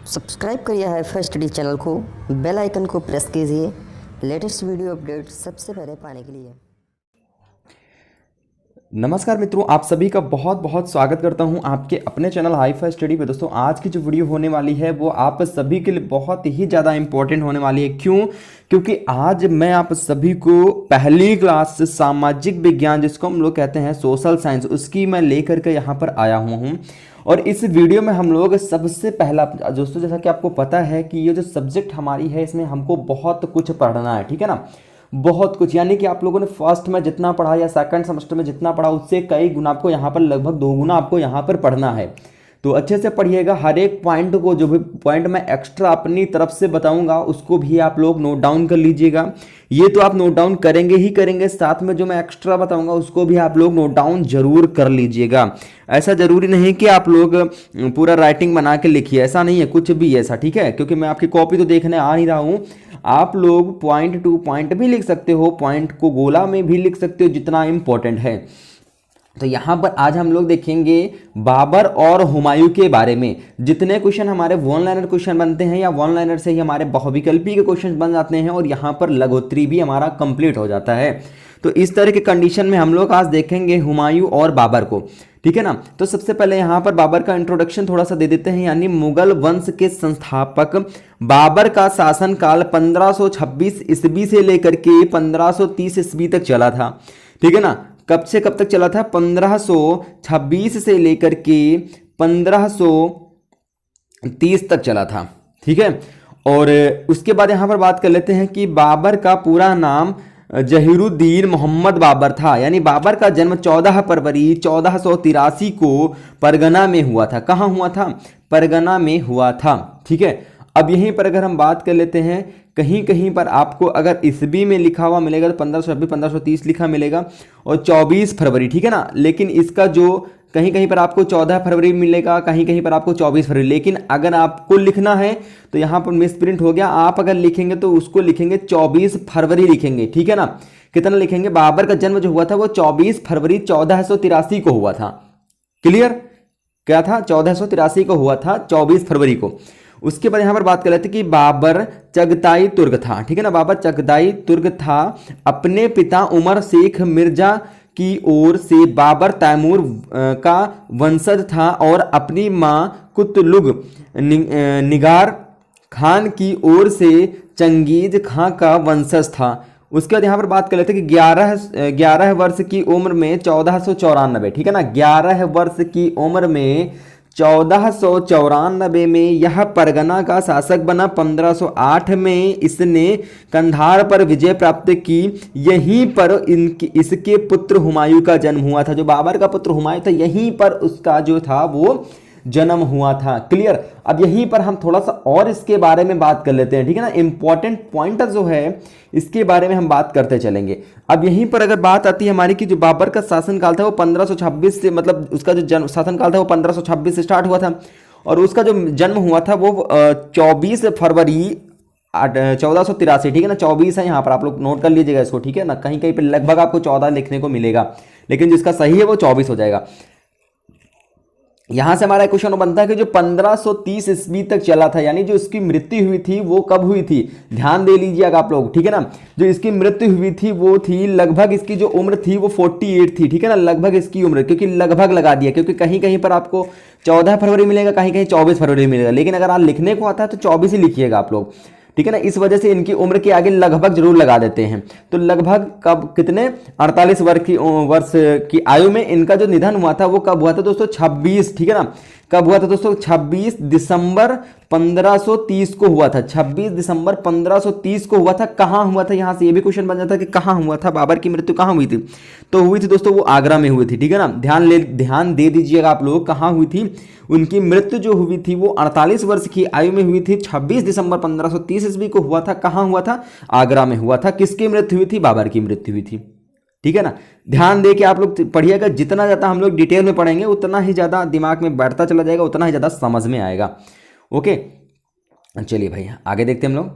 Subscribe करिए hi-fi study channel को, bell icon को प्रेस कीजिए लेटेस्ट वीडियो अपडेट सबसे पहले पाने के लिए। नमस्कार मित्रों, आप सभी का बहुत बहुत स्वागत करता हूं आपके अपने चैनल हाईफाई स्टडी पे। दोस्तों आज की जो वीडियो होने वाली है वो आप सभी के लिए बहुत ही ज़्यादा इंपॉर्टेंट होने वाली है। क्यों? क्योंकि आज मैं आप सभी को पहली क्लास सामाजिक विज्ञान, जिसको हम लोग कहते हैं सोशल साइंस, उसकी मैं लेकर के यहाँ पर आया हुआ हूँ। और इस वीडियो में हम लोग सबसे पहला, दोस्तों जैसा कि आपको पता है कि ये जो सब्जेक्ट हमारी है इसमें हमको बहुत कुछ पढ़ना है, ठीक है ना, बहुत कुछ। यानी कि आप लोगों ने फर्स्ट में जितना पढ़ा या सेकंड सेमेस्टर में जितना पढ़ा उससे कई गुना आपको यहाँ पर, लगभग 2 गुना आपको यहाँ पर पढ़ना है। तो अच्छे से पढ़िएगा, हर एक पॉइंट को, जो भी पॉइंट मैं एक्स्ट्रा अपनी तरफ से बताऊंगा उसको भी आप लोग नोट डाउन कर लीजिएगा। ये तो आप नोट डाउन करेंगे ही करेंगे, साथ में जो मैं एक्स्ट्रा बताऊंगा उसको भी आप लोग नोट डाउन जरूर कर लीजिएगा। ऐसा जरूरी नहीं कि आप लोग पूरा राइटिंग बना के लिखिए, ऐसा नहीं है कुछ भी ऐसा, ठीक है, क्योंकि मैं आपकी कॉपी तो देखने आ नहीं रहा हूँ। आप लोग पॉइंट टू पॉइंट भी लिख सकते हो, पॉइंट को गोला में भी लिख सकते हो, जितना इंपॉर्टेंट है। तो यहाँ पर आज हम लोग देखेंगे बाबर और हुमायूं के बारे में। जितने क्वेश्चन हमारे वन लाइनर क्वेश्चन बनते हैं या वन लाइनर से ही हमारे बहुविकल्पी के क्वेश्चन बन जाते हैं और यहाँ पर लघोत्री भी हमारा कंप्लीट हो जाता है। तो इस तरह के कंडीशन में हम लोग आज देखेंगे हुमायूं और बाबर को, ठीक है ना। तो सबसे पहले यहाँ पर बाबर का इंट्रोडक्शन थोड़ा सा दे देते हैं। यानी मुगल वंश के संस्थापक बाबर का शासनकाल 1526 ईस्वी से लेकर के 1530 ईस्वी तक चला था, ठीक है ना। कब से कब तक चला था? 1526 से लेकर के 1530 तक चला था, ठीक है। और उसके बाद यहाँ पर बात कर लेते हैं कि बाबर का पूरा नाम जहीरुद्दीन मोहम्मद बाबर था। यानी बाबर का जन्म 14 फरवरी 1483 को परगना में हुआ था। कहाँ हुआ था? परगना में हुआ था, ठीक है। अब यहीं पर अगर हम बात कर लेते हैं, कहीं कहीं पर आपको अगर ईस्वी में लिखा हुआ मिलेगा तो 1526 1530 लिखा मिलेगा और 24 फरवरी, ठीक है ना। लेकिन इसका जो कहीं कहीं पर आपको 14 फरवरी मिलेगा, कहीं कहीं पर आपको 24 फरवरी। लेकिन अगर आपको लिखना है तो यहाँ पर मिस प्रिंट हो गया। आप अगर लिखेंगे तो उसको लिखेंगे 24 फरवरी लिखेंगे, ठीक है ना। कितना लिखेंगे? बाबर का जन्म जो हुआ था वो 24 फरवरी 1483 को हुआ था। क्लियर? क्या था? 1483 को हुआ था, 24 फरवरी को। उसके बाद यहां पर बात कर लेते कि बाबर चगताई तुर्क था, ठीक है ना। बाबर चगताई तुर्क था। अपने पिता उमर शेख मिर्जा की ओर से बाबर तैमूर का वंशज था और अपनी मां कुतलुग निगार खान की ओर से चंगेज खां का वंशज था। उसके बाद यहाँ पर बात कर लेते हैं कि 11 वर्ष की उम्र में 1494, ठीक है ना, 11 वर्ष की उम्र में 1494 में यह परगना का शासक बना। 1508 में इसने कंधार पर विजय प्राप्त की। यहीं पर इसके पुत्र हुमायूं का जन्म हुआ था। जो बाबर का पुत्र हुमायूं था, यहीं पर उसका जो था वो जन्म हुआ था। क्लियर? अब यहीं पर हम थोड़ा सा और इसके बारे में बात कर लेते हैं, ठीक है ना। इंपॉर्टेंट पॉइंट जो है इसके बारे में हम बात करते चलेंगे। अब यहीं पर अगर बात आती है हमारी कि जो बाबर का शासनकाल था वो 1526 से, मतलब उसका जो जन्म शासनकाल था वो 1526 से स्टार्ट हुआ था और उसका जो जन्म हुआ था वो 24 फरवरी 1483, ठीक है ना। 24 है यहाँ पर, आप लोग नोट कर लीजिएगा इसको, ठीक है ना। कहीं कहीं पर लगभग आपको 14 लिखने को मिलेगा, लेकिन जिसका सही है वो 24 हो जाएगा। यहां से हमारा क्वेश्चन बनता है कि जो 1530 ईस्वी तक चला था, यानी जो इसकी मृत्यु हुई थी वो कब हुई थी? ध्यान दे लीजिएगा आप लोग, ठीक है ना। जो इसकी मृत्यु हुई थी वो थी लगभग, इसकी जो उम्र थी वो 48 थी, ठीक है ना। लगभग इसकी उम्र, क्योंकि लगभग लगा दिया, क्योंकि कहीं कहीं पर आपको 14 फरवरी मिलेगा, कहीं कहीं 24 फरवरी मिलेगा, लेकिन अगर आप लिखने को आता है तो 24 ही लिखिएगा आप लोग, ठीक है ना। इस वजह से इनकी उम्र के आगे लगभग जरूर लगा देते हैं। तो लगभग कब, कितने, 48 वर्ष की आयु में इनका जो निधन हुआ था वो कब हुआ था दोस्तों? 26, ठीक है ना। कब हुआ था दोस्तों? 26 दिसंबर 1530 को हुआ था। 26 दिसंबर 1530 को हुआ था। कहाँ हुआ था? यहाँ से ये भी क्वेश्चन बन जाता है कि कहाँ हुआ था, बाबर की मृत्यु कहाँ हुई थी? तो हुई थी दोस्तों वो आगरा में हुई थी, ठीक है ना। ध्यान दे दीजिएगा आप लोग, कहाँ हुई थी उनकी मृत्यु? जो हुई थी वो 48 वर्ष की आयु में हुई थी। 26 दिसंबर 1530 ईस्वी को हुआ था। कहाँ हुआ था? आगरा में हुआ था। किसकी मृत्यु हुई थी? बाबर की मृत्यु हुई थी, ठीक है ना। ध्यान दे के आप लोग पढ़िएगा। जितना ज़्यादा हम लोग डिटेल में पढ़ेंगे उतना ही ज़्यादा दिमाग में बैठता चला जाएगा, उतना ही ज़्यादा समझ में आएगा। ओके, चलिए भाई आगे देखते हैं हम लोग।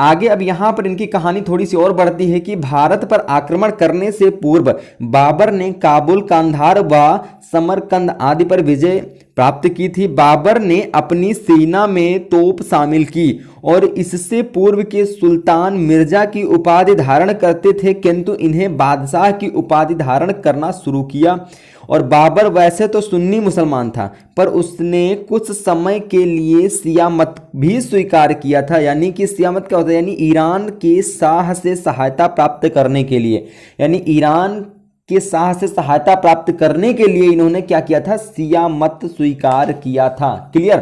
आगे अब यहाँ पर इनकी कहानी थोड़ी सी और बढ़ती है कि भारत पर आक्रमण करने से पूर्व बाबर ने काबुल, कांधार व समरकंद आदि पर विजय प्राप्त की थी। बाबर ने अपनी सेना में तोप शामिल की और इससे पूर्व के सुल्तान मिर्जा की उपाधि धारण करते थे, किंतु इन्हें बादशाह की उपाधि धारण करना शुरू किया। और बाबर वैसे तो सुन्नी मुसलमान था, पर उसने कुछ समय के लिए शिया मत भी स्वीकार किया था। यानी कि शिया मत क्या होता है, यानी ईरान के शाह से सहायता प्राप्त करने के लिए, यानी ईरान के शाह से सहायता प्राप्त करने के लिए इन्होंने क्या किया था, शिया मत स्वीकार किया था। क्लियर,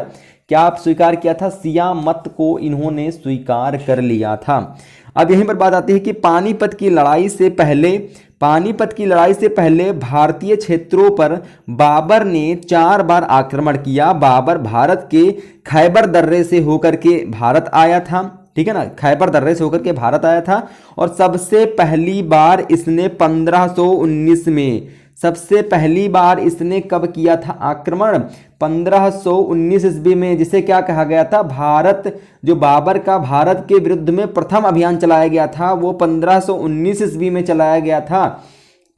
क्या आप स्वीकार किया था, शिया मत को इन्होंने स्वीकार कर लिया था। अब यहीं पर बात आती है कि पानीपत की लड़ाई से पहले भारतीय क्षेत्रों पर बाबर ने 4 बार आक्रमण किया। बाबर भारत के खैबर दर्रे से होकर के भारत आया था, ठीक है ना, खैबर दर्रे से होकर के भारत आया था। और सबसे पहली बार इसने 1519 में, सबसे पहली बार इसने कब किया था आक्रमण, 1519 ईस्वी में, जिसे क्या कहा गया था, भारत, जो बाबर का भारत के विरुद्ध में प्रथम अभियान चलाया गया था वो 1519 ईस्वी में चलाया गया था।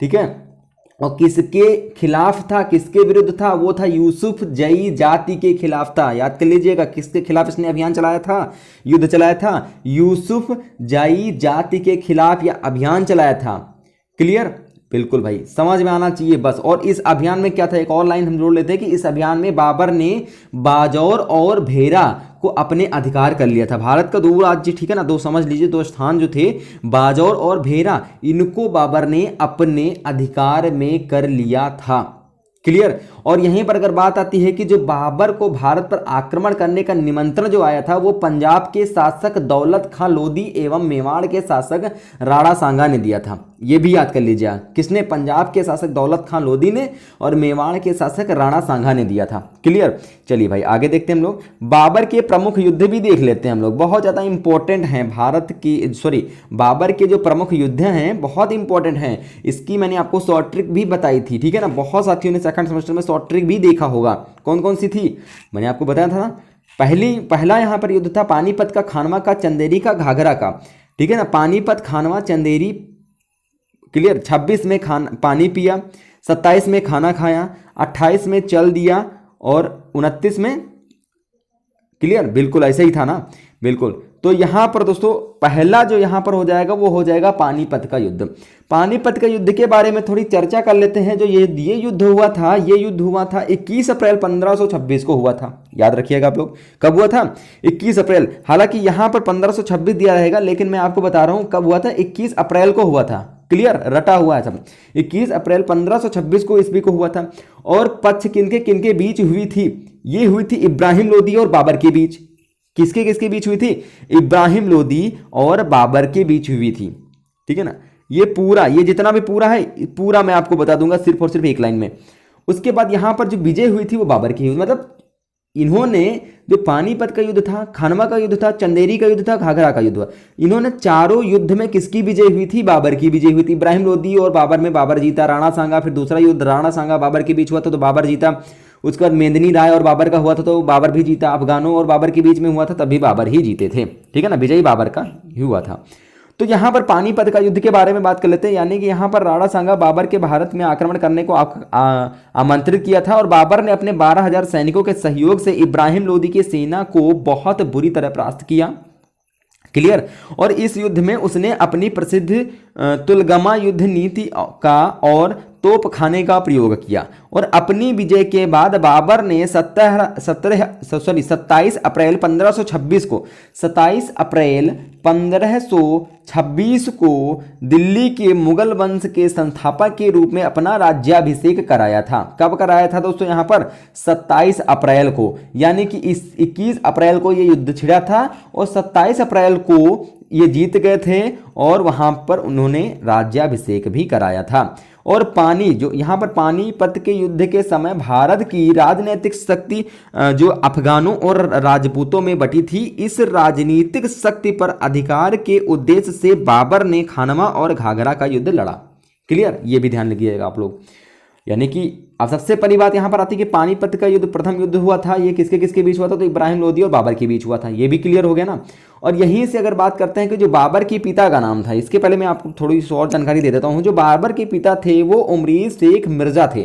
ठीक है, और किसके खिलाफ था, किसके विरुद्ध था, वो था यूसुफ जई जाति के खिलाफ था। याद कर लीजिएगा, किसके खिलाफ इसने अभियान चलाया था, युद्ध चलाया था, यूसुफ जई जाति के खिलाफ यह अभियान चलाया था। क्लियर, बिल्कुल भाई, समझ में आना चाहिए बस। और इस अभियान में क्या था, एक और लाइन हम जोड़ लेते हैं कि इस अभियान में बाबर ने बाजौर और भेरा को अपने अधिकार कर लिया था। भारत का 2 राज्य, ठीक है ना, 2 समझ लीजिए, 2 स्थान जो थे बाजौर और भेरा, इनको बाबर ने अपने अधिकार में कर लिया था। क्लियर, और यहीं पर अगर बात आती है कि जो बाबर को भारत पर आक्रमण करने का निमंत्रण जो आया था वो पंजाब के शासक दौलत खां लोधी एवं मेवाड़ के शासक राणा सांगा ने दिया था। ये भी याद कर लीजिए, किसने, पंजाब के शासक दौलत खां लोधी ने और मेवाड़ के शासक राणा सांगा ने दिया था। क्लियर, चलिए भाई आगे देखते हैं हम लोग। बाबर के प्रमुख युद्ध भी देख लेते हैं हम लोग, बहुत ज्यादा इंपॉर्टेंट हैं बाबर के जो प्रमुख युद्ध हैं बहुत इंपॉर्टेंट हैं। इसकी मैंने आपको शॉर्ट ट्रिक भी बताई थी, ठीक है ना, बहुत साथियों ने सेकंड सेमेस्टर में शॉर्ट ट्रिक भी देखा होगा। कौन कौन सी थी, मैंने आपको बताया था ना। पहला यहां पर युद्ध था पानीपत का, खानवा का, चंदेरी का, घाघरा का, ठीक है ना, पानीपत, खानवा, चंदेरी। क्लियर, 26 में पानी पिया, 27 में खाना खाया, 28 में चल दिया और 29 में, क्लियर, बिल्कुल ऐसे ही था ना, बिल्कुल। तो यहां पर दोस्तों पहला जो यहां पर हो जाएगा वो हो जाएगा पानीपत का युद्ध। पानीपत का युद्ध के बारे में थोड़ी चर्चा कर लेते हैं। जो ये युद्ध हुआ था, ये युद्ध हुआ था 21 अप्रैल 1526 को हुआ था। याद रखिएगा आप लोग, कब हुआ था, 21 अप्रैल। हालांकि यहां पर 1526 दिया रहेगा, लेकिन मैं आपको बता रहा हूं कब हुआ था, 21 अप्रैल को हुआ था। क्लियर, रटा हुआ है सब, 21 अप्रैल 1526 को ईस्वी को हुआ था। और पक्ष किनके बीच हुई थी, ये हुई थी इब्राहिम लोदी और बाबर के बीच। किसके बीच हुई थी, इब्राहिम लोदी और बाबर के बीच हुई थी। ठीक है ना, ये जितना भी पूरा है, पूरा मैं आपको बता दूंगा सिर्फ और सिर्फ एक लाइन में। उसके बाद यहां पर जो विजय हुई थी वो बाबर की हुई, मतलब इन्होंने जो पानीपत का युद्ध था, खानवा का युद्ध था, चंदेरी का युद्ध था, घाघरा का युद्ध हुआ, इन्होंने चारों युद्ध में किसकी विजय हुई थी, बाबर की विजय हुई थी। इब्राहिम लोदी और बाबर में बाबर जीता। राणा सांगा, फिर दूसरा युद्ध राणा सांगा बाबर के बीच हुआ था तो बाबर जीता। उसके बाद मेदिनी राय और बाबर का हुआ था तो बाबर भी जीता। अफगानों और बाबर के बीच में हुआ था तब भी बाबर ही जीते थे। ठीक है ना, विजयी बाबर का हुआ था। तो यहां पर पानीपत का युद्ध के बारे में बात कर लेते हैं। यानी कि यहां पर राणा सांगा बाबर के भारत में आक्रमण करने को आमंत्रित किया था और बाबर ने अपने 12,000 सैनिकों के सहयोग से इब्राहिम लोदी की सेना को बहुत बुरी तरह परास्त किया। क्लियर, और इस युद्ध में उसने अपनी प्रसिद्ध तुलगमा युद्ध नीति का और तोप खाने का प्रयोग किया। और अपनी विजय के बाद बाबर ने 27 अप्रैल 1526 को दिल्ली के मुगल वंश के संस्थापक के रूप में अपना राज्याभिषेक कराया था। कब कराया था दोस्तों, यहां पर 27 अप्रैल को, यानी कि इस 21 अप्रैल को यह युद्ध छिड़ा था और 27 अप्रैल को ये जीत गए थे और वहां पर उन्होंने राज्याभिषेक भी कराया था। और जो यहां पर पानीपत के युद्ध के समय भारत की राजनीतिक शक्ति जो अफगानों और राजपूतों में बटी थी, इस राजनीतिक शक्ति पर अधिकार के उद्देश्य से बाबर ने खानवा और घाघरा का युद्ध लड़ा। क्लियर, ये भी ध्यान रखिएगा आप लोग। यानी कि अब सबसे पहली बात यहाँ पर आती है कि पानीपत का युद्ध, प्रथम युद्ध हुआ था, ये किसके किसके बीच हुआ था? तो इब्राहिम लोदी और बाबर के बीच हुआ था। ये भी क्लियर हो गया ना। और यहीं से अगर बात करते हैं कि जो बाबर के पिता का नाम था, इसके पहले मैं आपको थोड़ी सी और जानकारी दे देता हूँ। जो बाबर के पिता थे वो उमरीज शेख मिर्जा थे,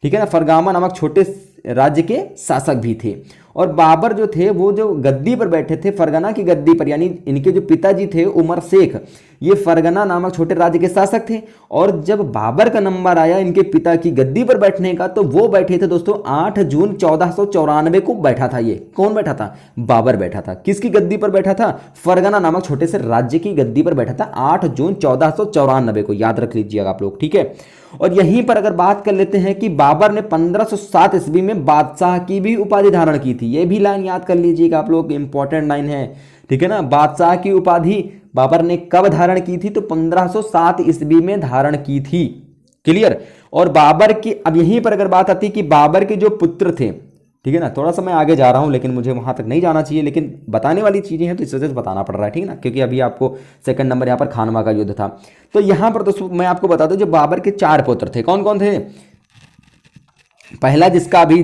ठीक है ना। फरगामा नामक छोटे राज्य के शासक भी थे। और बाबर जो थे वो जो गद्दी पर बैठे थे, फरगना की गद्दी पर, यानी इनके जो पिताजी थे उमर शेख, ये फरगना नामक छोटे राज्य के शासक थे। और जब बाबर का नंबर आया इनके पिता की गद्दी पर बैठने का, तो वो बैठे थे दोस्तों 8 जून 1494 को बैठा था। ये कौन बैठा था? बाबर बैठा था। किसकी गद्दी पर बैठा था? फरगना नामक छोटे से राज्य की गद्दी पर बैठा था 8 जून 1494 को, याद रख लीजिएगा आप लोग, ठीक है। और यहीं पर अगर बात कर लेते हैं कि बाबर ने 1507 ईस्वी में बादशाह की भी उपाधि धारण की थी। ये भी लाइन याद कर लीजिएगा आप लोग, इंपॉर्टेंट लाइन है, ठीक है ना। बादशाह की उपाधि बाबर ने कब धारण की थी? तो 1507 ईस्वी में धारण की थी। क्लियर। और बाबर की, अब यहीं पर अगर बात आती कि बाबर के जो पुत्र थे, ठीक है ना, थोड़ा सा मैं आगे जा रहा हूं लेकिन मुझे वहां तक नहीं जाना चाहिए, लेकिन बताने वाली चीजें हैं तो इस वजह से बताना पड़ रहा है, ठीक है ना, क्योंकि अभी आपको सेकंड नंबर यहां पर खानवा का युद्ध था। तो यहां पर दोस्तों मैं आपको बता दूं, जो बाबर के 4 पुत्र थे, कौन कौन थे? पहला जिसका अभी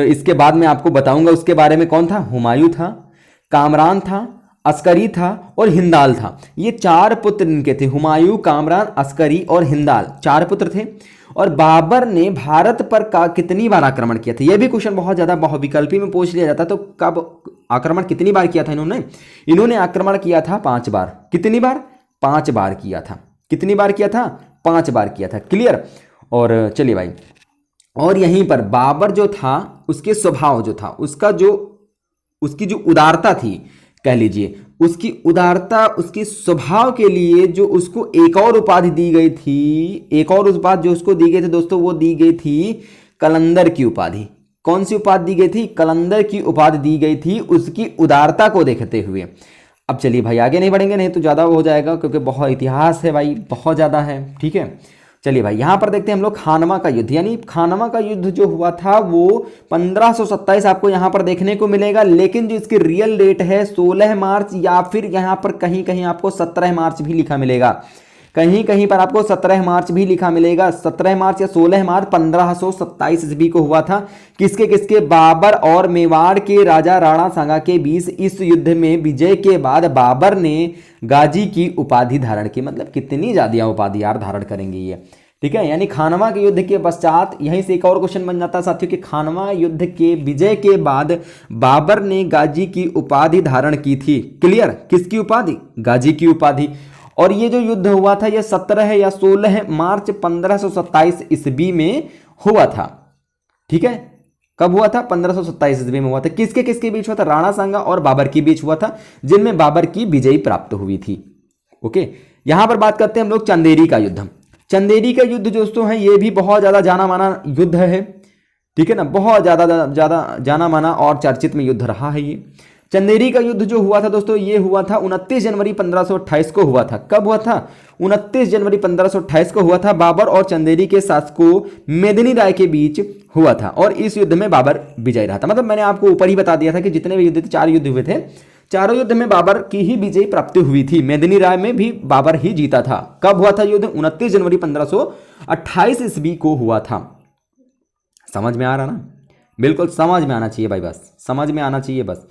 इसके बाद में आपको बताऊंगा उसके बारे में, कौन था? हुमायूं था, कामरान था, अस्करी था और हिंदाल था। ये 4 पुत्र इनके थे, हुमायूं, कामरान, अस्करी और हिंदाल, 4 पुत्र थे। और बाबर ने भारत पर कितनी बार आक्रमण किया था? यह भी क्वेश्चन बहुत ज्यादा बहुविकल्पी में पूछ लिया जाता। तो कब आक्रमण कितनी बार किया था इन्होंने आक्रमण किया था 5 बार। कितनी बार? 5 बार किया था। कितनी बार किया था? 5 बार किया था। क्लियर। और चलिए भाई, और यहीं पर बाबर जो था, उसके स्वभाव जो था, उसकी जो उदारता थी, कह लीजिए उसकी उदारता, उसके स्वभाव के लिए जो उसको एक और उपाधि दी गई थी, एक और उपाधि जो उसको दी गई थी दोस्तों, वो दी गई थी कलंदर की उपाधि। कौन सी उपाधि दी गई थी? कलंदर की उपाधि दी गई थी, उसकी उदारता को देखते हुए। अब चलिए भाई आगे नहीं बढ़ेंगे, नहीं तो ज्यादा हो जाएगा, क्योंकि बहुत इतिहास है भाई, बहुत ज्यादा है, ठीक है। चलिए भाई यहां पर देखते हैं हम लोग खानवा का युद्ध। यानी खानवा का युद्ध जो हुआ था वो 1527 आपको यहां पर देखने को मिलेगा, लेकिन जो इसकी रियल डेट है 16 मार्च, या फिर यहां पर कहीं कहीं आपको 17 मार्च भी लिखा मिलेगा, कहीं कहीं पर आपको 17 मार्च भी लिखा मिलेगा। 17 मार्च या 16 मार्च 1527 ईस्वी को हुआ था। किसके किसके? बाबर और मेवाड़ के राजा राणा सांगा के बीच। इस युद्ध में विजय के बाद बाबर ने गाजी की उपाधि धारण की। मतलब कितनी ज्यादा उपाधि यार धारण करेंगे ये, ठीक है। यानी खानवा के युद्ध के पश्चात, यहीं से एक और क्वेश्चन बन जाता है साथियों कि खानवा युद्ध के विजय के बाद बाबर ने गाजी की उपाधि धारण की थी। क्लियर। किसकी उपाधि? गाजी की उपाधि। और ये जो युद्ध हुआ था ये 17 या 16 मार्च 1527 ईस्वी में हुआ था, ठीक है। कब हुआ था? 1527 ईस्वी में हुआ था। किसके किसके बीच हुआ था? राणा सांगा और बाबर के बीच हुआ था, जिनमें बाबर की विजयी प्राप्त हुई थी। ओके। यहां पर बात करते हैं हम लोग चंदेरी का युद्ध। चंदेरी का युद्ध दोस्तों है, ये भी बहुत ज्यादा जाना माना युद्ध है, ठीक है ना, बहुत ज्यादा जाना माना और चर्चित में युद्ध रहा है ये। चंदेरी का युद्ध जो हुआ था दोस्तों, ये हुआ था 29 जनवरी 1528 को हुआ था। कब हुआ था? 29 जनवरी 1528 को हुआ था। बाबर और चंदेरी के शासकों मेदिनी राय के बीच हुआ था, और इस युद्ध में बाबर विजयी रहा था। मतलब मैंने आपको ऊपर ही बता दिया था कि जितने भी युद्ध थे, 4 युद्ध हुए थे, चारों युद्ध में बाबर की ही विजयी प्राप्ति हुई थी। मेदिनी राय में भी बाबर ही जीता था। कब हुआ था युद्ध? 29 जनवरी 1528 ईस्वी को हुआ था। समझ में आ रहा ना? बिल्कुल समझ में आना चाहिए भाई, बस समझ में आना चाहिए बस।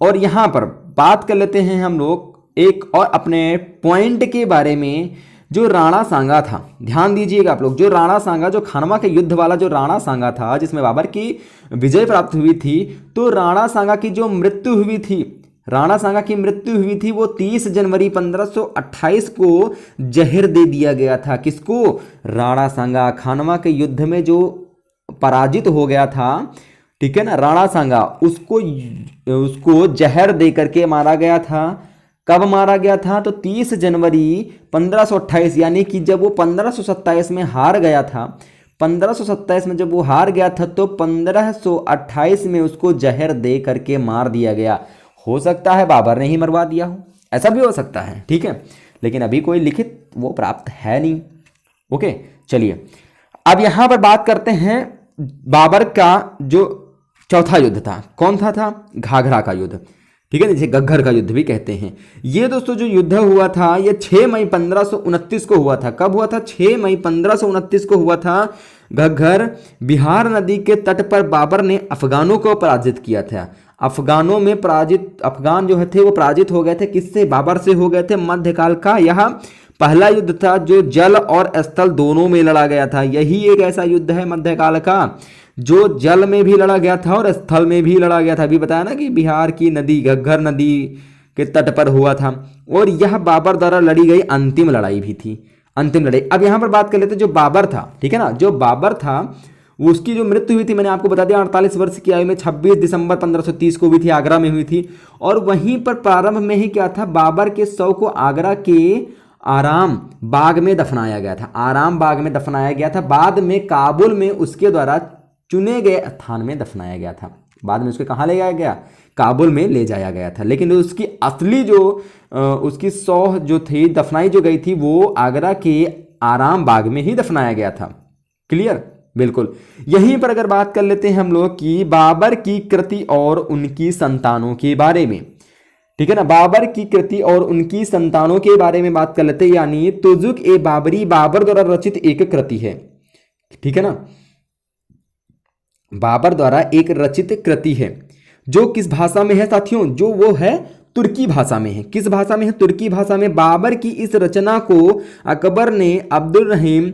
और यहां पर बात कर लेते हैं हम लोग एक और अपने पॉइंट के बारे में, जो राणा सांगा था। ध्यान दीजिएगा आप लोग, जो राणा सांगा, जो खानवा के युद्ध वाला जो राणा सांगा था, जिसमें बाबर की विजय प्राप्त हुई थी, तो राणा सांगा की जो मृत्यु हुई थी, राणा सांगा की मृत्यु हुई थी वो 30 जनवरी 1528 को जहर दे दिया गया था। किसको? राणा सांगा। खानवा के युद्ध में जो पराजित हो गया था, ठीक है ना, राणा सांगा, उसको जहर दे करके मारा गया था। कब मारा गया था? तो 30 जनवरी 1528, यानी कि जब वो 1527 में हार गया था, 1527 में जब वो हार गया था, तो 1528 में उसको जहर दे करके मार दिया गया। हो सकता है बाबर ने ही मरवा दिया हो, ऐसा भी हो सकता है, ठीक है, लेकिन अभी कोई लिखित वो प्राप्त है नहीं। ओके, चलिए अब यहां पर बात करते हैं बाबर का जो चौथा युद्ध था। कौन था? घाघरा का युद्ध, ठीक है, जिसे घग्घर का युद्ध भी कहते हैं। ये दोस्तों जो युद्ध हुआ था ये 6 मई 1529 को हुआ था। कब हुआ था? 6 मई 1529 को हुआ था। घग्घर बिहार नदी के तट पर बाबर ने अफगानों को पराजित किया था। अफगान जो थे वो पराजित हो गए थे। किससे? बाबर से हो गए थे। मध्यकाल का यह पहला युद्ध था जो जल और स्थल दोनों में लड़ा गया था। यही एक ऐसा युद्ध है मध्यकाल का जो जल में भी लड़ा गया था और स्थल में भी लड़ा गया था। अभी बताया ना कि बिहार की नदी घग्घर नदी के तट पर हुआ था और यह बाबर द्वारा लड़ी गई अंतिम लड़ाई भी थी। अंतिम लड़ाई। अब यहां पर बात कर लेते हैं जो बाबर था, ठीक है ना, जो बाबर था उसकी जो मृत्यु हुई थी मैंने आपको बता दिया 48 वर्ष की आयु में 26 दिसंबर 1530 को हुई थी, आगरा में हुई थी। और वहीं पर प्रारंभ में ही क्या था, बाबर के शव को आगरा के आराम बाग में दफनाया गया था। आराम बाग में दफनाया गया था। बाद में काबुल में उसके द्वारा चुने गए स्थान में दफनाया गया था। बाद में उसको कहाँ ले जाया गया? काबुल में ले जाया गया था। लेकिन उसकी असली जो उसकी सौह जो थी दफनाई जो गई थी वो आगरा के आराम बाग में ही दफनाया गया था। क्लियर? बिल्कुल। यहीं पर अगर बात कर लेते हैं हम लोग की बाबर की कृति और उनकी संतानों के बारे में, ठीक है ना, बाबर की कृति और उनकी संतानों के बारे में बात कर लेते हैं। यानी तुजुक ए बाबरी बाबर द्वारा रचित एक कृति है, ठीक है ना, बाबर द्वारा एक रचित कृति है जो किस भाषा में है साथियों? जो वो है तुर्की भाषा में है। किस भाषा में है? तुर्की भाषा में। बाबर की इस रचना को अकबर ने अब्दुल रहीम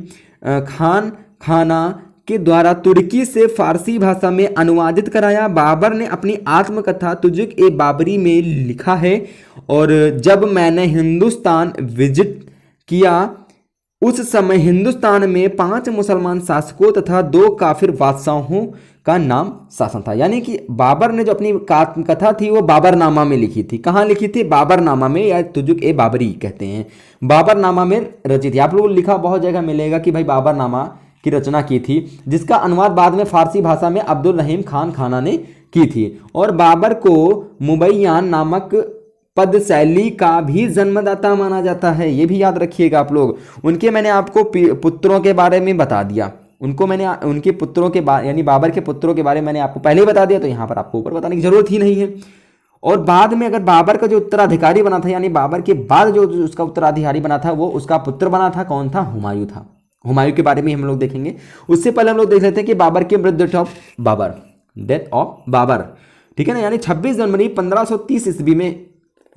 खान खाना के द्वारा तुर्की से फारसी भाषा में अनुवादित कराया। बाबर ने अपनी आत्मकथा तुजुक ए बाबरी में लिखा है और जब मैंने हिंदुस्तान विजिट किया उस समय हिंदुस्तान में 5 मुसलमान शासकों तथा 2 काफिर बादशाहों का नाम शासन था। यानी कि बाबर ने जो अपनी कथा थी वो बाबरनामा में लिखी थी। कहाँ लिखी थी? बाबरनामा में, या तुजुक ए बाबरी कहते हैं, बाबरनामा में रचित थी। आप लोगों को लिखा बहुत जगह मिलेगा कि भाई बाबरनामा की रचना की थी, जिसका अनुवाद बाद में फारसी भाषा में अब्दुल रहीम खान खाना ने की थी। और बाबर को मुबैयान नामक पद शैली का भी जन्मदाता माना जाता है। ये भी याद रखिएगा आप लोग। उनके मैंने आपको पुत्रों के बारे में बता दिया, उनको मैंने उनके पुत्रों के यानी बाबर के पुत्रों के बारे में मैंने आपको पहले ही बता दिया, तो यहाँ पर आपको ऊपर बताने की जरूरत ही नहीं है। और बाद में अगर बाबर का जो उत्तराधिकारी बना था, यानी बाबर के बाद जो उसका उत्तराधिकारी बना था वो उसका पुत्र बना था। कौन था? हुमायूं था। हुमायूं के बारे में हम लोग देखेंगे। उससे पहले हम लोग देख लेते हैं कि बाबर की death of Babar, death of Babar, ठीक है ना, यानी 26 जनवरी 1530 ईस्वी में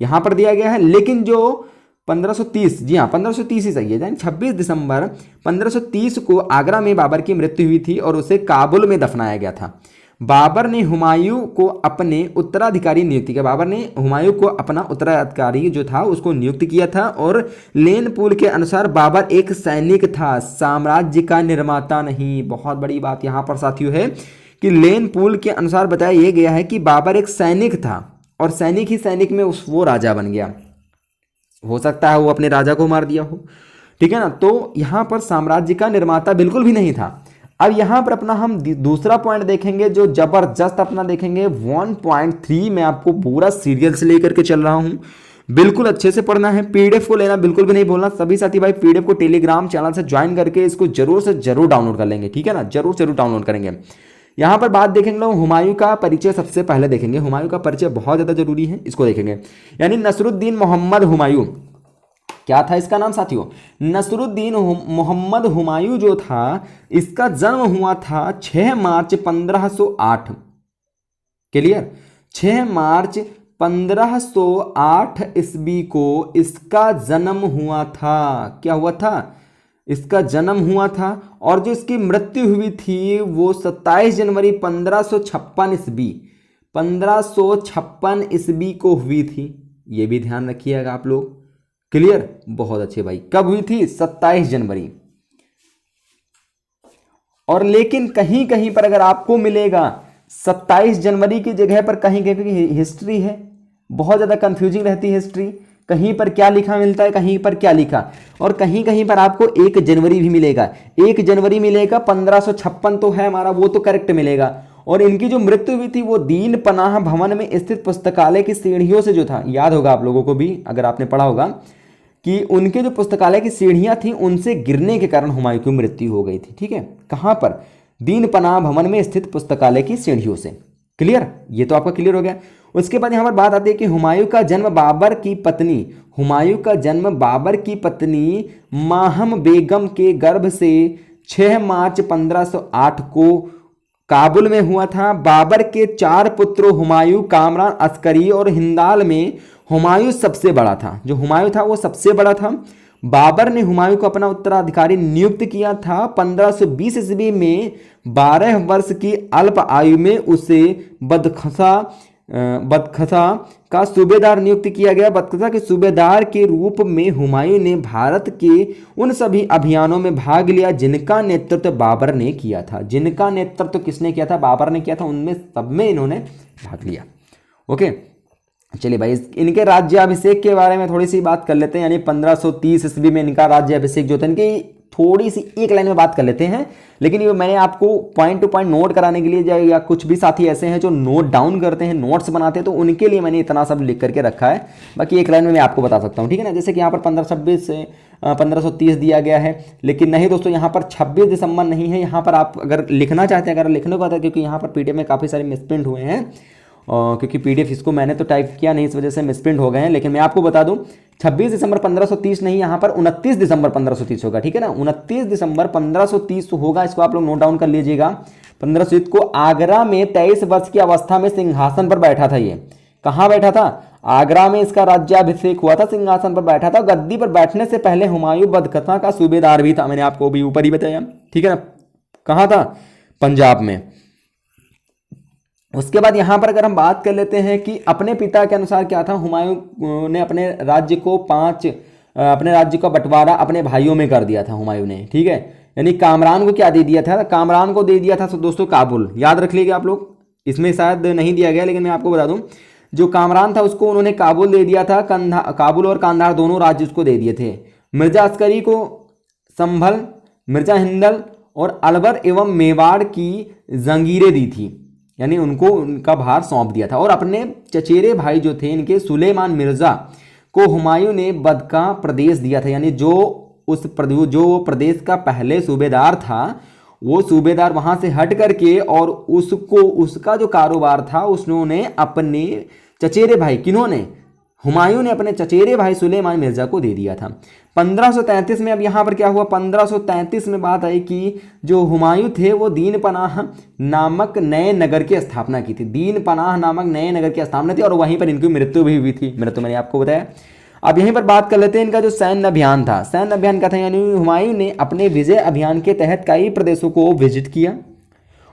यहां पर दिया गया है। लेकिन जो 1530, जी हाँ 1530 ही सही है, यानी 26 दिसंबर 1530 को आगरा में बाबर की मृत्यु हुई थी और उसे काबुल में दफनाया गया था। बाबर ने हुमायूं को अपने उत्तराधिकारी नियुक्त किया। बाबर ने हुमायूं को अपना उत्तराधिकारी जो था उसको नियुक्त किया था। और लेनपुल के अनुसार बाबर एक सैनिक था, साम्राज्य का निर्माता नहीं। बहुत बड़ी बात यहाँ पर साथियों है कि लेनपुल के अनुसार बताया यह गया है कि बाबर एक सैनिक था और सैनिक ही सैनिक में वो राजा बन गया। हो सकता है वो अपने राजा को मार दिया हो, ठीक है ना। तो यहाँ पर साम्राज्य का निर्माता बिल्कुल भी नहीं था। अब यहाँ पर अपना हम दूसरा पॉइंट देखेंगे जो जबरदस्त अपना देखेंगे 1.3। मैं आपको पूरा सीरियल से लेकर के चल रहा हूँ, बिल्कुल अच्छे से पढ़ना है। पीडीएफ को लेना बिल्कुल भी नहीं बोलना। सभी साथी भाई पीडीएफ को टेलीग्राम चैनल से ज्वाइन करके इसको जरूर से जरूर डाउनलोड कर लेंगे, ठीक है ना, जरूर जरूर डाउनलोड करेंगे। यहाँ पर बात देखेंगे लोग हुमायूं का परिचय सबसे पहले देखेंगे। हुमायूं का परिचय बहुत ज्यादा जरूरी है, इसको देखेंगे। यानी नसरुद्दीन मोहम्मद हुमायूं, क्या था इसका नाम साथियों? नसरुद्दीन मोहम्मद हुमायूं जो था इसका जन्म हुआ था 6 मार्च 1508। क्लियर? 6 मार्च 1508 ईस्वी को इसका जन्म हुआ था। क्या हुआ था? इसका जन्म हुआ था। और जो इसकी मृत्यु हुई थी वो 27 जनवरी 1556 ईस्वी 1556 ईस्वी को हुई थी। ये भी ध्यान रखिएगा आप लोग। क्लियर? बहुत अच्छे भाई। कब हुई थी? 27 जनवरी। और लेकिन कहीं कहीं पर अगर आपको मिलेगा 27 जनवरी की जगह पर कहीं कहीं हिस्ट्री है, बहुत ज्यादा कंफ्यूजिंग रहती है हिस्ट्री। कहीं पर क्या लिखा मिलता है, कहीं पर क्या लिखा, और कहीं कहीं पर आपको 1 जनवरी भी मिलेगा। 1 जनवरी मिलेगा, 1556 तो है हमारा, वो तो करेक्ट मिलेगा। और इनकी जो मृत्यु हुई थी वो दीन पनाह भवन में स्थित पुस्तकालय की सीढ़ियों से जो था, याद होगा आप लोगों को भी अगर आपने पढ़ा होगा कि उनके जो पुस्तकालय की सीढ़ियां थी उनसे गिरने के कारण हुमायूं की मृत्यु हो गई थी। ठीक है, कहां पर? दीन पनाह भवन में स्थित पुस्तकालय की सीढ़ियों से। क्लियर? ये तो आपका क्लियर हो गया। उसके बाद यहां पर बात आती है कि हुमायूं का जन्म बाबर की पत्नी माहम बेगम के गर्भ से 6 मार्च 1508 को काबुल में हुआ था। बाबर के 4 पुत्रों हुमायूं, कामरान, अस्करी और हिंदाल में हुमायूं सबसे बड़ा था। जो हुमायूं था वो सबसे बड़ा था। बाबर ने हुमायूं को अपना उत्तराधिकारी नियुक्त किया था। 1520 ईस्वी में 12 वर्ष की अल्प आयु में उसे बदखसा का सूबेदार नियुक्त किया गया। बदखसा के सूबेदार के रूप में हुमायूं ने भारत के उन सभी अभियानों में भाग लिया जिनका नेतृत्व बाबर ने किया था। जिनका नेतृत्व किसने किया था? बाबर ने किया था। उनमें सब में इन्होंने भाग लिया। ओके, चलिए भाई, इनके राज्याभिषेक के बारे में थोड़ी सी बात कर लेते हैं। यानी 1530 ईस्वी में इनका राज्याभिषेक जो था, इनकी थोड़ी सी एक लाइन में बात कर लेते हैं। लेकिन ये मैंने आपको पॉइंट टू पॉइंट नोट कराने के लिए, या कुछ भी साथी ऐसे हैं जो नोट डाउन करते हैं, नोट्स बनाते हैं, तो उनके लिए मैंने इतना सब लिख करके रखा है। बाकी एक लाइन में मैं आपको बता सकता हूँ, ठीक है ना। जैसे कि यहाँ पर 1526 से 1530 दिया गया है, लेकिन नहीं दोस्तों, यहाँ पर 26 दिसंबर नहीं है। यहाँ पर आप अगर लिखना चाहते हैं, अगर लिखने को आता है, क्योंकि यहाँ पर पीडीएफ में काफ़ी सारे मिसप्रिंट हुए हैं, क्योंकि पीडीएफ इसको मैंने तो टाइप किया नहीं, इस वजह से मिसप्रिंट हो गए हैं। लेकिन मैं आपको बता दूं, 26 दिसंबर 1530 नहीं, यहाँ पर 29 दिसंबर 1530 होगा, ठीक है ना। 29 दिसंबर 1530 होगा, इसको आप लोग नोट डाउन कर लीजिएगा। 1530 को आगरा में 23 वर्ष की अवस्था में सिंहासन पर बैठा था। ये कहाँ बैठा था? आगरा में इसका राज्याभिषेक हुआ था, सिंहासन पर बैठा था। गद्दी पर बैठने से पहले हुमायूं बदखसा का सूबेदार भी था, मैंने आपको भी ऊपर ही बताया, ठीक है ना। कहाँ था? पंजाब में। उसके बाद यहाँ पर अगर हम बात कर लेते हैं कि अपने पिता के अनुसार क्या था, हुमायूं ने अपने राज्य का बंटवारा अपने भाइयों में कर दिया था हुमायूं ने, ठीक है। यानी कामरान को क्या दे दिया था? कामरान को दे दिया था दोस्तों काबुल। याद रख लीजिएगा आप लोग, इसमें शायद नहीं दिया गया, लेकिन मैं आपको बता दूं, जो कामरान था उसको उन्होंने काबुल दे दिया था। काबुल और कांधार दोनों राज्य उसको दे दिए थे। मिर्जा अस्करी को संभल, मिर्जा हिंदल और अलवर एवं मेवाड़ की जंगीरें दी थी, यानी उनको उनका भार सौंप दिया था। और अपने चचेरे भाई जो थे इनके, सुलेमान मिर्जा को हुमायूं ने बद का प्रदेश दिया था। यानी जो प्रदेश का पहले सूबेदार था, वो सूबेदार वहां से हट करके और उसका जो कारोबार था उन्होंने अपने चचेरे भाई, किन्होंने? हुमायूं ने अपने चचेरे भाई सुलेमान मिर्जा को दे दिया था। 1533 में, अब यहाँ पर क्या हुआ, 1533 में बात आई कि जो हुमायूं थे वो दीन पनाह नामक नए नगर की स्थापना की थी। दीन पनाह नामक नए नगर की स्थापना थी और वहीं पर इनकी मृत्यु भी हुई थी। मृत्यु मैंने आपको बताया। अब यहीं पर बात कर लेते हैं इनका जो सैन्य अभियान था। सैन्य अभियान क्या था? यानी हुमायूं ने अपने विजय अभियान के तहत कई प्रदेशों को विजिट किया।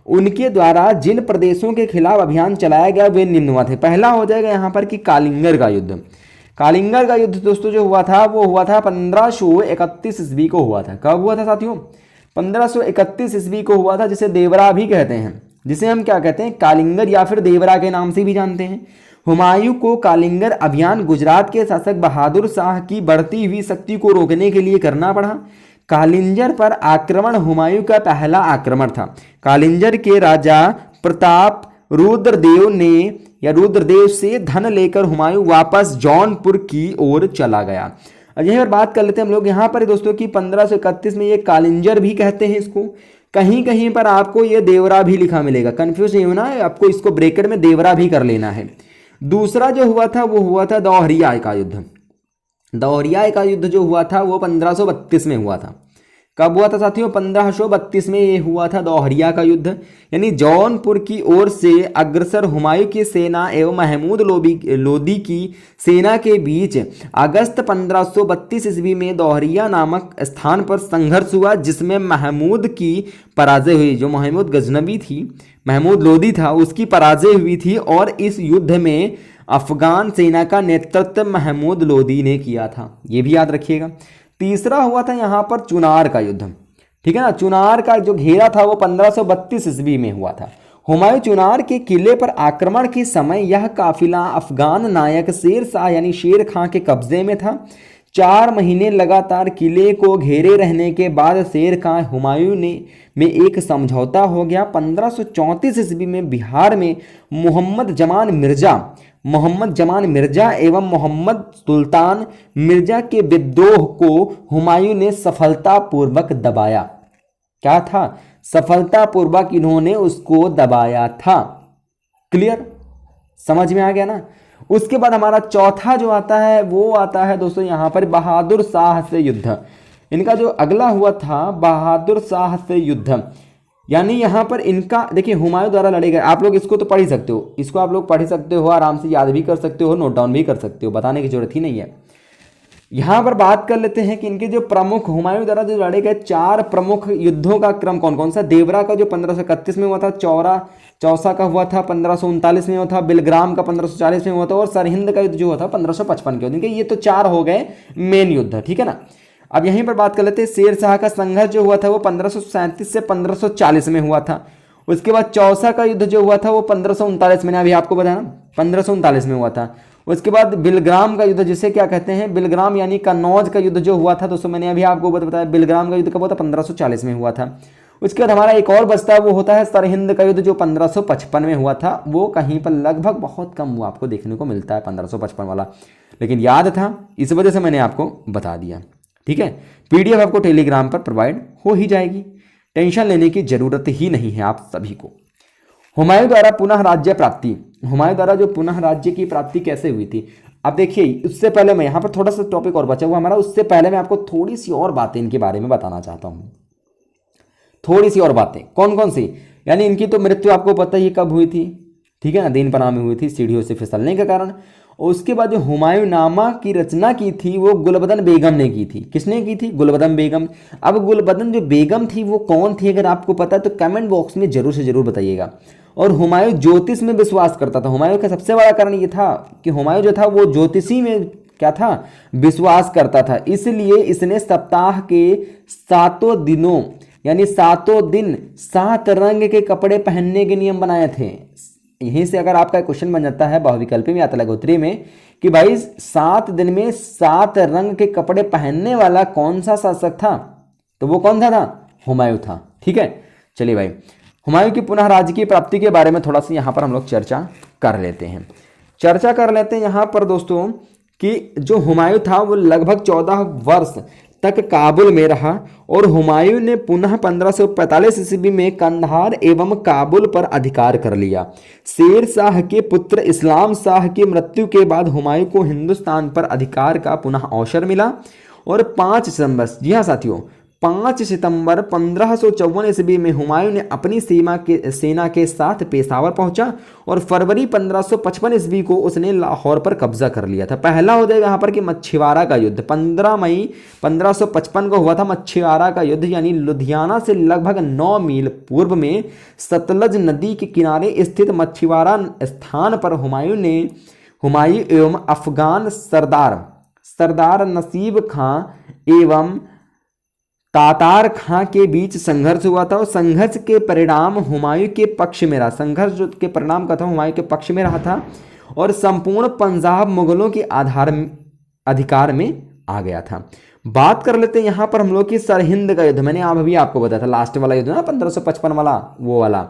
उनके द्वारा जिन प्रदेशों के खिलाफ अभियान चलाया गया वे निम्न थे। पहला हो जाएगा यहाँ पर कि कालिंगर का युद्ध। कालिंगर का युद्ध दोस्तों जो हुआ था वो हुआ था 1531 ईस्वी को हुआ था। कब हुआ था साथियों? 1531 ईस्वी को हुआ था, जिसे देवरा भी कहते हैं, जिसे हम क्या कहते हैं? कालिंगर या फिर देवरा के नाम से भी जानते हैं। हुमायूं को कालिंगर अभियान गुजरात के शासक बहादुर शाह की बढ़ती हुई शक्ति को रोकने के लिए करना पड़ा। कालिंजर पर आक्रमण हुमायूं का पहला आक्रमण था। कालिंजर के राजा प्रताप रुद्रदेव से धन लेकर हुमायूं वापस जौनपुर की ओर चला गया। यहीं पर बात कर लेते हैं हम लोग यहाँ पर दोस्तों कि 1531 में ये कालिंजर भी कहते हैं इसको। कहीं कहीं पर आपको ये देवरा भी लिखा मिलेगा, कंफ्यूज नहीं होना है आपको, इसको ब्रैकेट में देवरा भी कर लेना है। दूसरा जो हुआ था वो हुआ था दोहरिया का युद्ध। दोहरिया का युद्ध जो हुआ था वो 1532 में हुआ था। कब हुआ था साथियों? 1532 में ये हुआ था दोहरिया का युद्ध। यानी जौनपुर की ओर से अग्रसर हुमायूं की सेना एवं महमूद लोदी की सेना के बीच अगस्त 1532 ईस्वी में दोहरिया नामक स्थान पर संघर्ष हुआ, जिसमें महमूद की पराजय हुई। जो महमूद गजनबी थी, महमूद लोदी था, उसकी पराजय हुई थी। और इस युद्ध में अफगान सेना का नेतृत्व महमूद लोदी ने किया था, ये भी याद रखिएगा। तीसरा हुआ था यहाँ पर चुनार का युद्ध, ठीक है ना। चुनार का जो घेरा था वो 1532 ईस्वी में हुआ था। हुमायूं चुनार के किले पर आक्रमण के समय यह काफिला अफगान नायक शेर शाह यानी शेर खां के कब्जे में था। 4 महीने लगातार किले को घेरे रहने के बाद शेर खां हुमायूं में एक समझौता हो गया। 1534 ईस्वी में बिहार में मोहम्मद जमान मिर्जा एवं मोहम्मद सुल्तान मिर्जा के विद्रोह को हुमायूं ने सफलतापूर्वक दबाया। क्या था? सफलतापूर्वक इन्होंने उसको दबाया था। क्लियर? समझ में आ गया ना। उसके बाद हमारा चौथा जो आता है वो आता है दोस्तों यहाँ पर बहादुर शाह से युद्ध। इनका जो अगला हुआ था बहादुर शाह से युद्ध, यानी यहाँ पर इनका देखिए हुमायूं द्वारा लड़े गए। आप लोग इसको तो पढ़ ही सकते हो, इसको आप लोग पढ़ ही सकते हो, आराम से याद भी कर सकते हो, नोट डाउन भी कर सकते हो, बताने की जरूरत ही नहीं है। यहाँ पर बात कर लेते हैं कि इनके जो प्रमुख हुमायूं द्वारा जो लड़े गए 4 प्रमुख युद्धों का क्रम कौन कौन सा। देवरा का जो 1531 में हुआ था, चौसा का हुआ था 1539 में हुआ था, बिलग्राम का 1540 में हुआ था, और सरहिंद का युद्ध जो हुआ था 1555 के हुआ था। ये तो 4 हो गए मेन युद्ध, ठीक है ना। अब यहीं पर बात कर लेते हैं शेर शाह का संघर्ष जो हुआ था वो 1537 से 1540 में हुआ था। उसके बाद चौसा का युद्ध जो हुआ था वो 1539 में, अभी आपको बताया ना 1539 में हुआ था। उसके बाद बिलग्राम का युद्ध, जिसे क्या कहते हैं बिलग्राम यानी कन्नौज का युद्ध जो हुआ था दोस्तों, मैंने अभी आपको बताया बिलग्राम का युद्ध कब हुआ था, 1540 में हुआ था। उसके बाद हमारा एक और बचता है, वो होता है सरहिंद का युद्ध जो 1555 में हुआ था। वो कहीं पर लगभग बहुत कम हुआ आपको देखने को मिलता है 1555 वाला, लेकिन याद था इस वजह से मैंने आपको बता दिया, ठीक है। पीडीएफ आपको टेलीग्राम पर प्रोवाइड हो ही जाएगी, टेंशन लेने की जरूरत ही नहीं है आप सभी को। हुमायूं द्वारा पुनः राज्य प्राप्ति, हुमायूं द्वारा जो पुनः राज्य की प्राप्ति कैसे हुई थी। अब देखिए उससे पहले मैं यहाँ पर थोड़ा सा टॉपिक और बचा हुआ हमारा, उससे पहले मैं आपको थोड़ी सी और बातें इनके बारे में बताना चाहता हूँ, थोड़ी सी और बातें। कौन कौन सी, यानी इनकी तो मृत्यु आपको पता ही कब हुई थी, ठीक है ना, दीनपनाह में हुई थी सीढ़ियों से फिसलने के कारण। और उसके बाद जो हुमायूं नामा की रचना की थी वो गुलबदन बेगम ने की थी। किसने की थी, गुलबदन बेगम। अब गुलबदन जो बेगम थी वो कौन थी, अगर आपको पता है तो कमेंट बॉक्स में जरूर से जरूर बताइएगा। और हुमायूं ज्योतिष में विश्वास करता था। हुमायूं का सबसे बड़ा कारण ये था कि हुमायूं जो था वो ज्योतिषी में क्या था, विश्वास करता था। इसलिए इसने सप्ताह के 7 दिनों यानी 7 दिन 7 रंग के कपड़े पहनने के नियम बनाए थे। यहीं से अगर आपका क्वेश्चन बन जाता है बहुविकल्पी में या तलगोत्री में कि भाई 7 दिन में 7 रंग के कपड़े पहनने वाला कौन सा शासक था, तो वो कौन था हुमायूं था, ठीक है। चलिए भाई हुमायूं की पुनः राज्य की प्राप्ति के बारे में थोड़ा सा यहाँ पर हम लोग चर्चा कर लेते हैं यहाँ पर दोस्तों कि जो हुमायूं था वो लगभग 14 वर्ष तक काबुल में रहा और हुमायूं ने पुनः 1545 ईस्वी में कंधार एवं काबुल पर अधिकार कर लिया। शेर शाह के पुत्र इस्लाम शाह की मृत्यु के बाद हुमायूं को हिंदुस्तान पर अधिकार का पुनः अवसर मिला और 5 सितंबर, जी हाँ साथियों, 5 सितंबर 1554 ईस्वी में हुमायूं ने अपनी सेना के साथ पेशावर पहुंचा और फरवरी 1555 ईस्वी को उसने लाहौर पर कब्जा कर लिया था। पहला हो जाएगा यहाँ पर कि मच्छीवाड़ा का युद्ध 15 मई 1555 को हुआ था मच्छीवाड़ा का युद्ध, यानी लुधियाना से लगभग 9 मील पूर्व में सतलज नदी के किनारे स्थित मच्छीवाड़ा स्थान पर हुमायूं एवं अफगान सरदार नसीब खां एवं तातार खां के बीच संघर्ष हुआ था और संघर्ष के परिणाम हुमायूं के पक्ष में रहा। संघर्ष जो के परिणाम का था हुमायूं के पक्ष में रहा था और संपूर्ण पंजाब मुगलों के अधिकार में आ गया था। बात कर लेते हैं यहाँ पर हम लोग की सरहिंद का युद्ध। मैंने अभी आपको बताया था लास्ट वाला युद्ध ना 1555 वाला, वो वाला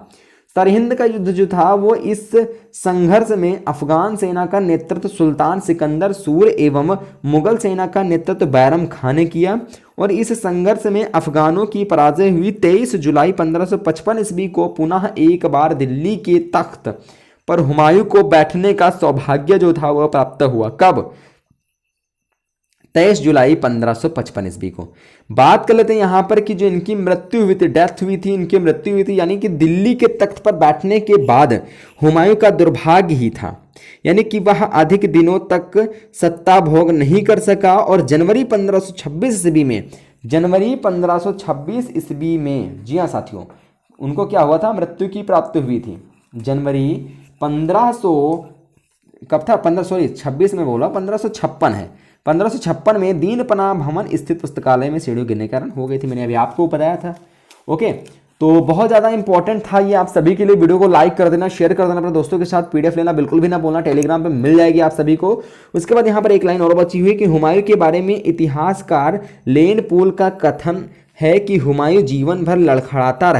सरहिंद का युद्ध जो था वो इस संघर्ष में अफगान सेना का नेतृत्व सुल्तान सिकंदर सूर एवं मुगल सेना का नेतृत्व बैरम खां ने किया और इस संघर्ष में अफगानों की पराजय हुई। 23 जुलाई 1555 ईस्वी को पुनः एक बार दिल्ली के तख्त पर हुमायूं को बैठने का सौभाग्य जो था वह प्राप्त हुआ। कब, 23 जुलाई 1555 ईस्वी को। बात कर लेते हैं यहाँ पर कि जो इनकी मृत्यु हुई थी, डेथ हुई थी, इनकी मृत्यु हुई थी, यानी कि दिल्ली के तख्त पर बैठने के बाद हुमायूं का दुर्भाग्य ही था, यानी कि वह अधिक दिनों तक सत्ता भोग नहीं कर सका और जनवरी 1526 ईस्वी में, जी हाँ साथियों, उनको क्या हुआ था, मृत्यु की प्राप्ति हुई थी। जनवरी 1556 में बोला, 1556 है, 1556 में दीनपनाह भवन स्थित पुस्तकालय में सीढ़ियों गिरने के कारण हो गई थी। मैंने अभी आपको बताया था। ओके, तो बहुत ज़्यादा इंपॉर्टेंट था ये आप सभी के लिए। वीडियो को लाइक कर देना, शेयर कर देना अपने दोस्तों के साथ। पीडीएफ लेना बिल्कुल भी ना बोलना, टेलीग्राम पे मिल जाएगी आप सभी को। उसके बाद यहाँ पर एक लाइन और बची हुई कि हुमायूं के बारे में इतिहासकार लेन पूल का कथन है कि हुमायूं जीवन भर लड़खड़ाता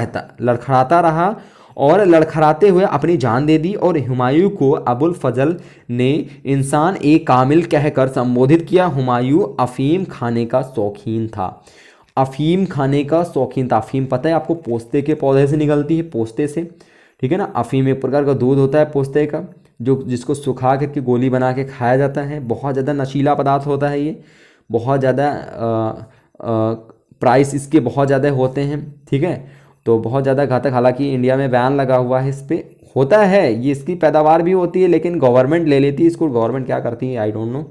रहा और लड़खड़ाते हुए अपनी जान दे दी और हुमायूं को अबुल फजल ने इंसान ए कामिल कहकर संबोधित किया। हुमायूं अफीम खाने का शौकीन था। अफीम खाने का शौकीन था। अफीम पता है आपको, पोस्ते के पौधे से निकलती है, पोस्ते से, ठीक है ना। अफीम एक प्रकार का दूध होता है पोस्ते का, जिसको सुखा करके गोली बना के खाया जाता है। बहुत ज़्यादा नशीला पदार्थ होता है ये, बहुत ज़्यादा प्राइस इसके बहुत ज़्यादा होते हैं, ठीक है। तो बहुत ज़्यादा घातक, हालांकि इंडिया में बैन लगा हुआ है इस पर, होता है ये, इसकी पैदावार भी होती है लेकिन गवर्नमेंट ले लेती है इसको, गवर्नमेंट क्या करती है आई डोंट नो।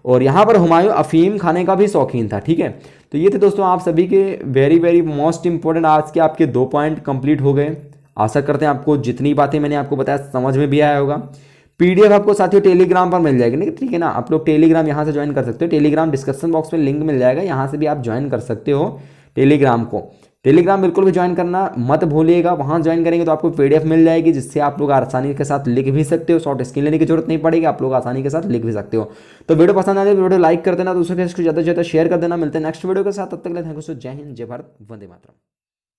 और यहाँ पर हुमायूं अफीम खाने का भी शौकीन था, ठीक है। तो ये थे दोस्तों आप सभी के वेरी वेरी मोस्ट इंपॉर्टेंट आज के आपके 2 पॉइंट कंप्लीट हो गए। आशा करते हैं आपको जितनी बातें मैंने आपको बताया समझ में भी आया होगा। पीडीएफ आपको साथियों टेलीग्राम पर मिल जाएगी, नहीं ठीक है ना। आप लोग टेलीग्राम यहाँ से ज्वाइन कर सकते हो, टेलीग्राम डिस्क्रिप्शन बॉक्स में लिंक मिल जाएगा, यहाँ से भी आप ज्वाइन कर सकते हो टेलीग्राम को। टेलीग्राम बिल्कुल भी ज्वाइन करना मत भूलिएगा, वहाँ ज्वाइन करेंगे तो आपको पीडीएफ मिल जाएगी जिससे आप लोग आसानी के साथ लिख भी सकते हो, शॉर्ट स्क्रीन लेने की जरूरत नहीं पड़ेगी, आप लोग आसानी के साथ लिख भी सकते हो। तो वीडियो पसंद आए तो वीडियो लाइक कर देना, दूसरों के साथ ज़्यादा से ज़्यादा शेयर कर देना। मिलते हैं नेक्स्ट वीडियो के साथ, तब तक के लिए थैंक यू। जय हिंद, जय भारत, वंदे मातरम।